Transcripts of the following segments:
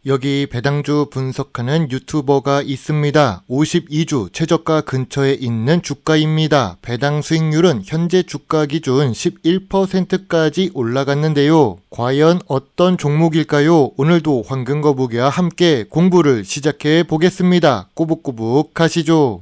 여기 배당주 분석하는 유튜버가 있습니다. 52주 최저가 근처에 있는 주가입니다. 배당 수익률은 현재 주가 기준 11%까지 올라갔는데요. 과연 어떤 종목일까요? 오늘도 황금거북이와 함께 공부를 시작해 보겠습니다. 꼬북꼬북 하시죠.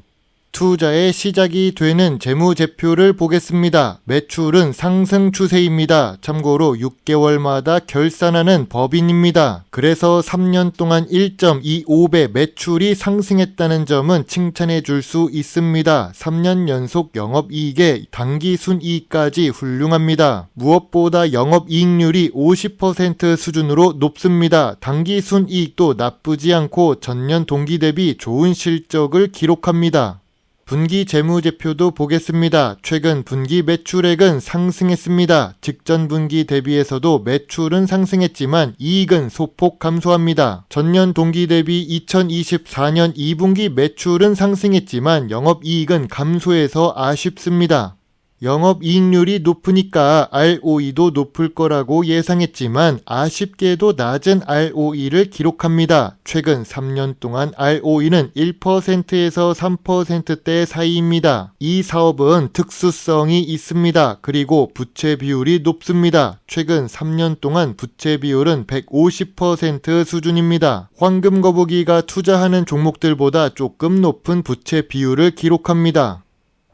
투자의 시작이 되는 재무제표를 보겠습니다. 매출은 상승 추세입니다. 참고로 6개월마다 결산하는 법인입니다. 그래서 3년 동안 1.25배 매출이 상승했다는 점은 칭찬해 줄 수 있습니다. 3년 연속 영업이익의 당기순이익까지 훌륭합니다. 무엇보다 영업이익률이 50% 수준으로 높습니다. 당기순이익도 나쁘지 않고 전년 동기 대비 좋은 실적을 기록합니다. 분기 재무제표도 보겠습니다. 최근 분기 매출액은 상승했습니다. 직전 분기 대비해서도 매출은 상승했지만 이익은 소폭 감소합니다. 전년 동기 대비 2024년 2분기 매출은 상승했지만 영업이익은 감소해서 아쉽습니다. 영업이익률이 높으니까 ROE도 높을 거라고 예상했지만 아쉽게도 낮은 ROE를 기록합니다. 최근 3년 동안 ROE는 1%에서 3%대 사이입니다. 이 사업은 특수성이 있습니다. 그리고 부채 비율이 높습니다. 최근 3년 동안 부채 비율은 150% 수준입니다. 황금거북이가 투자하는 종목들보다 조금 높은 부채 비율을 기록합니다.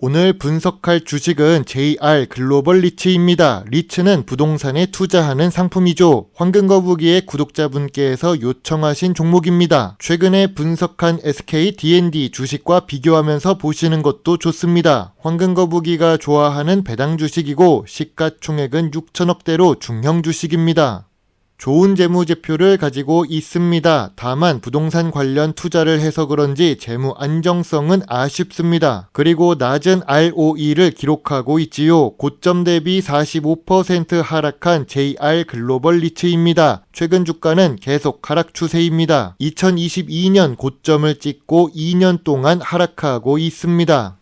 오늘 분석할 주식은 JR 글로벌 리츠입니다. 리츠는 부동산에 투자하는 상품이죠. 황금거북이의 구독자분께서 요청하신 종목입니다. 최근에 분석한 SK D&D 주식과 비교하면서 보시는 것도 좋습니다. 황금거북이가 좋아하는 배당 주식이고 시가총액은 6천억대로 중형 주식입니다. 좋은 재무제표를 가지고 있습니다. 다만 부동산 관련 투자를 해서 그런지 재무 안정성은 아쉽습니다. 그리고 낮은 ROE를 기록하고 있지요. 고점 대비 45% 하락한 JR 글로벌 리츠입니다. 최근 주가는 계속 하락 추세입니다. 2022년 고점을 찍고 2년 동안 하락하고 있습니다.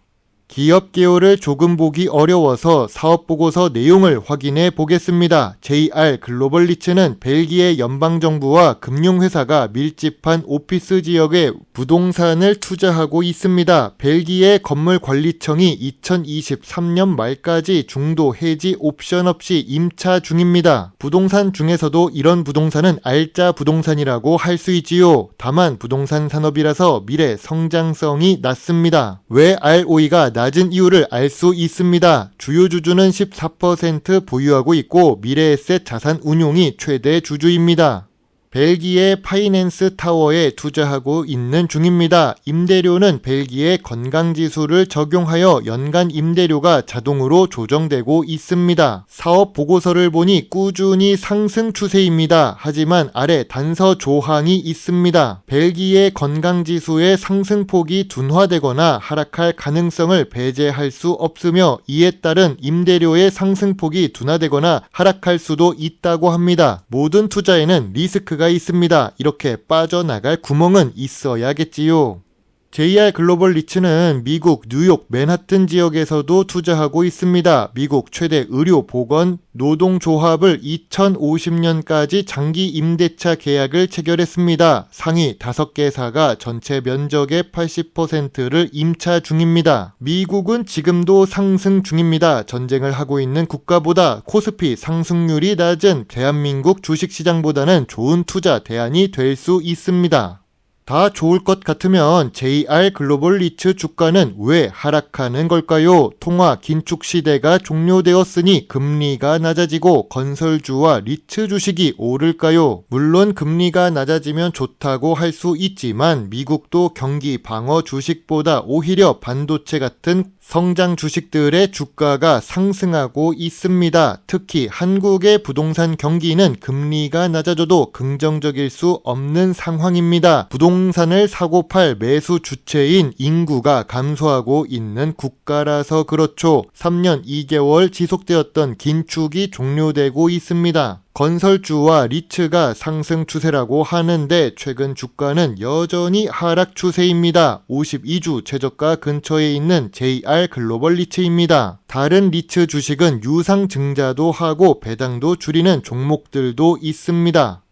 기업 개요를 조금 보기 어려워서 사업보고서 내용을 확인해 보겠습니다. JR 글로벌 리츠는 벨기에 연방정부와 금융회사가 밀집한 오피스 지역에 부동산을 투자하고 있습니다. 벨기에 건물관리청이 2023년 말까지 중도 해지 옵션 없이 임차 중입니다. 부동산 중에서도 이런 부동산은 알짜 부동산이라고 할 수 있지요. 다만 부동산 산업이라서 미래 성장성이 낮습니다. 왜 ROE가 낮은 이유를 알 수 있습니다. 주요 주주는 14% 보유하고 있고 미래에셋 자산 운용이 최대 주주입니다. 벨기에 파이낸스 타워에 투자하고 있는 중입니다. 임대료는 벨기에 건강지수를 적용하여 연간 임대료가 자동으로 조정되고 있습니다. 사업 보고서를 보니 꾸준히 상승 추세입니다. 하지만 아래 단서 조항이 있습니다. 벨기에 건강지수의 상승폭이 둔화되거나 하락할 가능성을 배제할 수 없으며 이에 따른 임대료의 상승폭이 둔화되거나 하락할 수도 있다고 합니다. 모든 투자에는 리스크가 있습니다. 이렇게 빠져나갈 구멍은 있어야겠지요. JR 글로벌 리츠는 미국 뉴욕 맨하튼 지역에서도 투자하고 있습니다. 미국 최대 의료 보건 노동조합을 2050년까지 장기 임대차 계약을 체결했습니다. 상위 5개사가 전체 면적의 80%를 임차 중입니다. 미국은 지금도 상승 중입니다. 전쟁을 하고 있는 국가보다 코스피 상승률이 낮은 대한민국 주식시장보다는 좋은 투자 대안이 될 수 있습니다. 다 좋을 것 같으면 JR 글로벌 리츠 주가는 왜 하락하는 걸까요? 통화 긴축 시대가 종료되었으니 금리가 낮아지고 건설주와 리츠 주식이 오를까요? 물론 금리가 낮아지면 좋다고 할 수 있지만 미국도 경기 방어 주식보다 오히려 반도체 같은 성장 주식들의 주가가 상승하고 있습니다. 특히 한국의 부동산 경기는 금리가 낮아져도 긍정적일 수 없는 상황입니다. 부동산을 사고 팔 매수 주체인 인구가 감소하고 있는 국가라서 그렇죠. 3년 2개월 지속되었던 긴축이 종료되고 있습니다. 건설주와 리츠가 상승 추세라고 하는데 최근 주가는 여전히 하락 추세입니다. 52주 최저가 근처에 있는 JR 글로벌 리츠입니다. 다른 리츠 주식은 유상 증자도 하고 배당도 줄이는 종목들도 있습니다.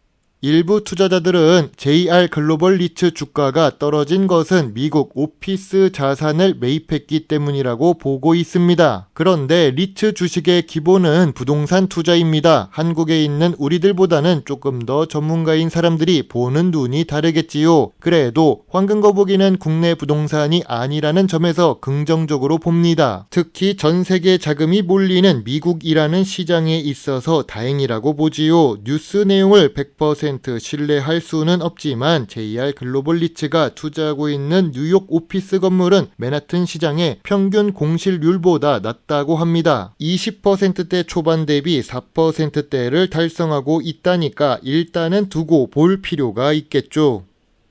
일부 투자자들은 JR 글로벌 리츠 주가가 떨어진 것은 미국 오피스 자산을 매입했기 때문이라고 보고 있습니다. 그런데 리츠 주식의 기본은 부동산 투자입니다. 한국에 있는 우리들보다는 조금 더 전문가인 사람들이 보는 눈이 다르겠지요. 그래도 황금거북이는 국내 부동산이 아니라는 점에서 긍정적으로 봅니다. 특히 전 세계 자금이 몰리는 미국이라는 시장에 있어서 다행이라고 보지요. 뉴스 내용을 100% 신뢰할 수는 없지만 JR 글로벌 리츠가 투자하고 있는 뉴욕 오피스 건물은 맨하튼 시장의 평균 공실률보다 낮다고 합니다. 20%대 초반 대비 4%대를 달성하고 있다니까 일단은 두고 볼 필요가 있겠죠.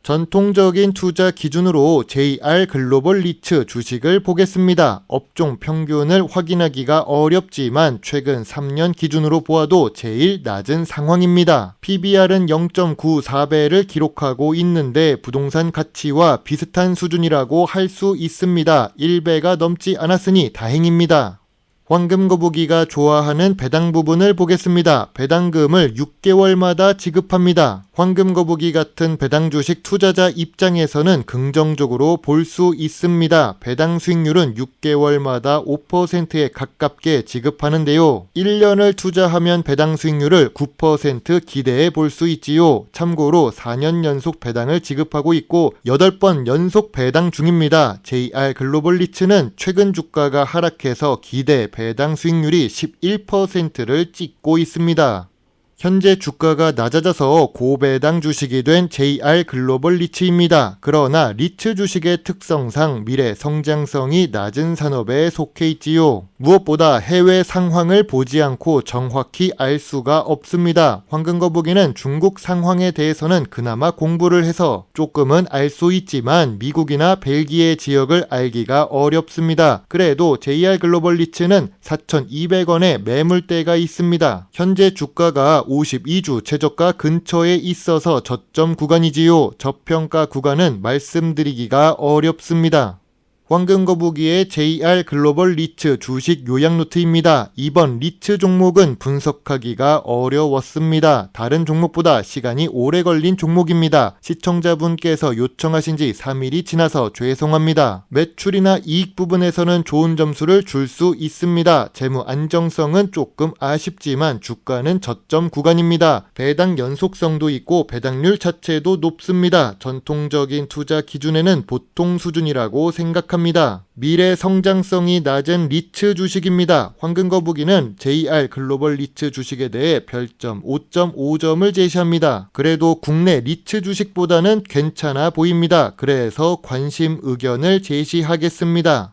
전통적인 투자 기준으로 JR 글로벌 리츠 주식을 보겠습니다. 업종 평균을 확인하기가 어렵지만 최근 3년 기준으로 보아도 제일 낮은 상황입니다. PBR은 0.94배를 기록하고 있는데 부동산 가치와 비슷한 수준이라고 할 수 있습니다. 1배가 넘지 않았으니 다행입니다. 황금거북이가 좋아하는 배당 부분을 보겠습니다. 배당금을 6개월마다 지급합니다. 황금거북이 같은 배당 주식 투자자 입장에서는 긍정적으로 볼 수 있습니다. 배당 수익률은 6개월마다 5%에 가깝게 지급하는데요. 1년을 투자하면 배당 수익률을 9% 기대해 볼 수 있지요. 참고로 4년 연속 배당을 지급하고 있고 8번 연속 배당 중입니다. JR 글로벌 리츠는 최근 주가가 하락해서 기대 배당 수익률이 11%를 찍고 있습니다. 현재 주가가 낮아져서 고배당 주식이 된 JR 글로벌 리츠입니다. 그러나 리츠 주식의 특성상 미래 성장성이 낮은 산업에 속해 있지요. 무엇보다 해외 상황을 보지 않고 정확히 알 수가 없습니다. 황금거북이는 중국 상황에 대해서는 그나마 공부를 해서 조금은 알 수 있지만 미국이나 벨기에 지역을 알기가 어렵습니다. 그래도 JR 글로벌 리츠는 4,200원의 매물대가 있습니다. 현재 주가가 52주 최저가 근처에 있어서 저점 구간이지요. 저평가 구간은 말씀드리기가 어렵습니다. 황금거북이의 JR 글로벌 리츠 주식 요약 노트입니다. 이번 리츠 종목은 분석하기가 어려웠습니다. 다른 종목보다 시간이 오래 걸린 종목입니다. 시청자분께서 요청하신 지 3일이 지나서 죄송합니다. 매출이나 이익 부분에서는 좋은 점수를 줄 수 있습니다. 재무 안정성은 조금 아쉽지만 주가는 저점 구간입니다. 배당 연속성도 있고 배당률 자체도 높습니다. 전통적인 투자 기준에는 보통 수준이라고 생각합니다. 미래 성장성이 낮은 리츠 주식입니다. 황금거북이는 JR 글로벌 리츠 주식에 대해 별점 5.5점을 제시합니다. 그래도 국내 리츠 주식보다는 괜찮아 보입니다. 그래서 관심 의견을 제시하겠습니다.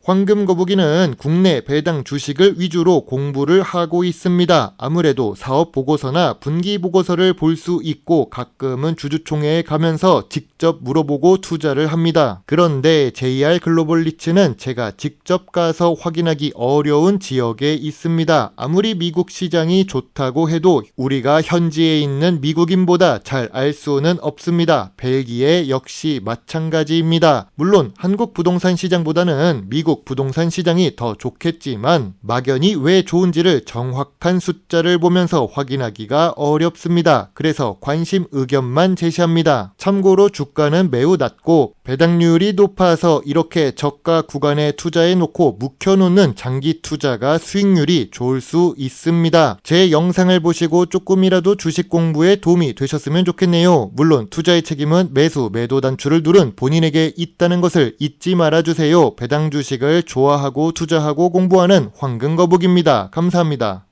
황금거북이는 국내 배당 주식을 위주로 공부를 하고 있습니다. 아무래도 사업 보고서나 분기 보고서를 볼 수 있고 가끔은 주주총회에 가면서 직접 물어보고 투자를 합니다. 그런데 JR 글로벌 리츠는 제가 직접 가서 확인하기 어려운 지역에 있습니다. 아무리 미국 시장이 좋다고 해도 우리가 현지에 있는 미국인보다 잘 알 수는 없습니다. 벨기에 역시 마찬가지입니다. 물론 한국 부동산 시장보다는 미국 부동산 시장이 더 좋겠지만 막연히 왜 좋은지를 정확한 숫자를 보면서 확인하기가 어렵습니다. 그래서 관심 의견만 제시합니다. 참고로 주가는 매우 낮고 배당률이 높아서 이렇게 저가 구간에 투자해 놓고 묵혀놓는 장기 투자가 수익률이 좋을 수 있습니다. 제 영상을 보시고 조금이라도 주식 공부에 도움이 되셨으면 좋겠네요. 물론 투자의 책임은 매수, 매도 단추를 누른 본인에게 있다는 것을 잊지 말아주세요. 배당 주식을 좋아하고 투자하고 공부하는 황금거북입니다. 감사합니다.